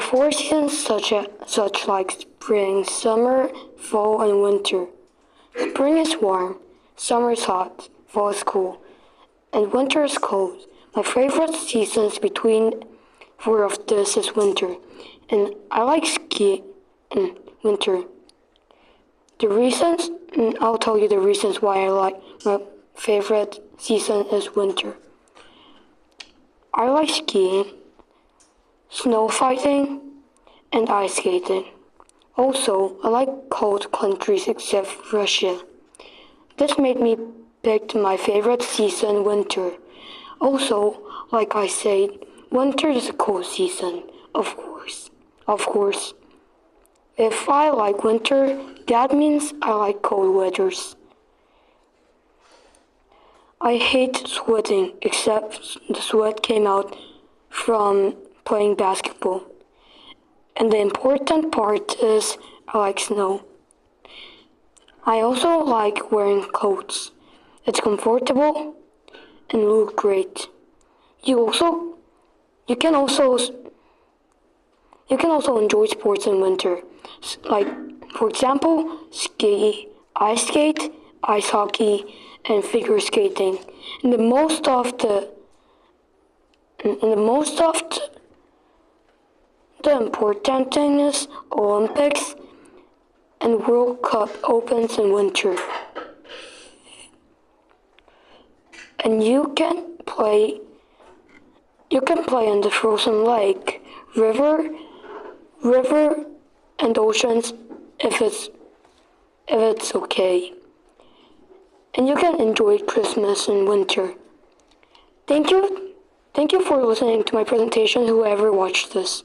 four seasons such like spring, summer, fall, and winter. Spring is warm, summer is hot, fall is cool, and winter is cold. My favorite seasons between four of this is winter, and I like skiing in winter. I'll tell you the reasons why I like my favorite season is winter. I like skiing, snow fighting, and ice skating. Also, I like cold countries except Russia. This made me pick my favorite season, winter. Also, like I said, winter is a cold season, of course. If I like winter, that means I like cold weathers. I hate sweating, except the sweat came out from playing basketball. And the important part is I like snow. I also like wearing coats. It's comfortable and look great. You can also enjoy sports in winter, like for example, ski, ice skate, ice hockey, and figure skating. And the most of the important thing is Olympics and World Cup opens in winter. And you can play in the frozen lake, river, and oceans if it's okay. And you can enjoy Christmas in winter. Thank you for listening to my presentation, whoever watched this.